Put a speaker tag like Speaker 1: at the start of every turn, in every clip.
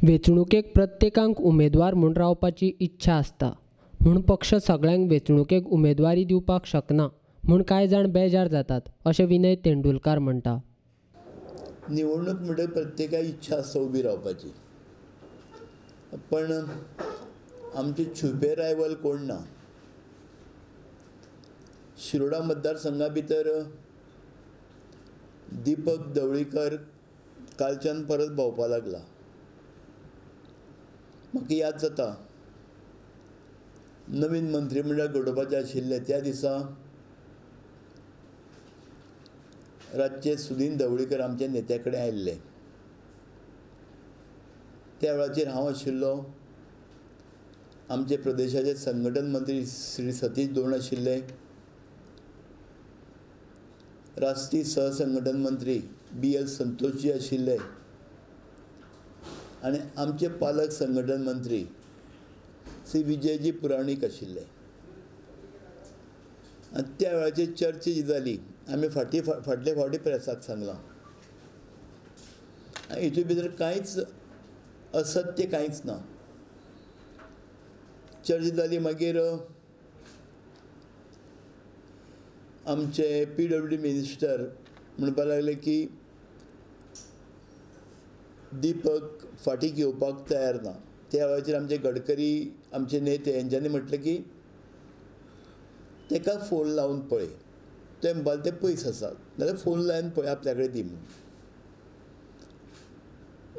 Speaker 1: वेंचणुकेक प्रत्येकांक उमेदवार म्हूण रावपाची इच्छा आसता, म्हूण पक्ष सगळ्यांक वेंचणुकेक उमेदवारी दिवपाक शकना म्हूण कांय जाण बेजार जातात, अशें विनय तेंडुलकार म्हणटा.
Speaker 2: निवडणूक म्हणजे प्रत्येकाची इच्छा आसता उबी रावपाची, पण आमचे छुपे रायवल कोण ना. शिरोडा मतदारसंघा भितर दीपक ढवळीकर कालच्यान परत भोंवपाक लागला. म्हाका याद जाता, नवीन मंत्रिमंडळ घडोवपाचें आशिल्लें त्या दिसा रातचे सुदीन ढवळीकर आमच्या नेत्या कडेन आयिल्ले. त्या वेळाचेर हांव आशिल्लो, आमचे प्रदेशाचे संघटन मंत्री श्री सतीश धोंड आशिल्ले, राष्ट्रीय सहसंघटन मंत्री BL संतोषजी आशिल्ले आनी आमचे पालक संघटन मंत्री श्री विजयजी पुराणीक आशिल्ले. आनी त्या वेळाचेर चर्चा जी जाली, आमी फाटले फावटी प्रेसाक सांगलां, आनी हितून भितर कांयच असत्य कांयच ना. चर्चा जाली, मागीर आमचे PWD मिनिस्टर म्हणपाक लागले की दीपक फाटीं घेवपाक तयार ना. त्या वेळाचेर आमचे गडकरी, आमचे नेते हेंच्यांनी म्हटलें की ताका फोन लावन पळय, ते म्हणपाक ते पयस आसा, नाल्यार फोन लावन पळय आपल्या कडेन दी म्हणून.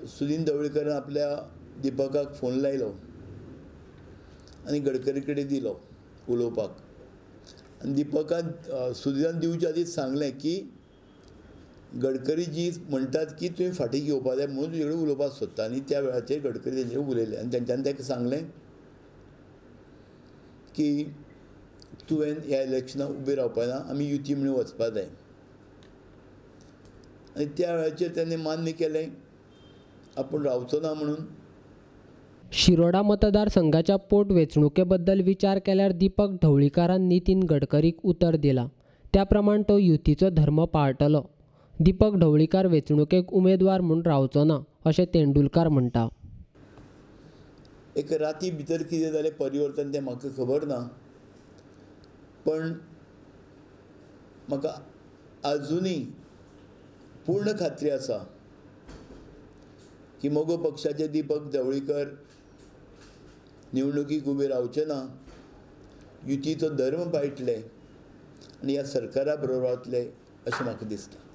Speaker 2: सुदीन ढवळीकरान आपल्या दीपकाक फोन लायलो आनी गडकरी कडेन दिलो उलोवपाक. आनी दीपकान सुदिनान दिवच्या आदींच सांगलें की गडकरी जी म्हणटात की तुवें फाटीं घेवपा जाय म्हणून तुजे कडेन उलोवपाक सोदता. आनी त्या वेळाचेर गडकरी तेंचे कडेन उलयले आनी तेंच्यांनी ताका सांगलें की तुवें ह्या इलेक्शनाक उबें रावपा ना, आमी युती म्हणून वचपा जाय. आनी त्या वेळाचेर तेणें मान्य केलें आपूण रावचो ना म्हणून.
Speaker 1: शिरोडा मतदारसंघाच्या पोटवेंचणुके बद्दल विचार केल्यार दीपक ढवळीकारान नितीन गडकरीक उतर दिलां. त्या प्रमाण तो युतीचो धर्म पाळटलो. दीपक ढवळीकार वेंचणुकेक उमेदवार म्हूण रावचो ना, अशें तेंडुलकार म्हणटा.
Speaker 2: एक राती भितर कितें जालें परिवर्तन तें म्हाका खबर ना, पण म्हाका आजुनूय पूर्ण खात्री आसा की मोगो पक्षाचे दीपक ढवळीकर निवडणुकीक उबे रावचे ना, युतीचो धर्म पाळटले आनी ह्या सरकारा बरोबर रावतले अशें म्हाका दिसता.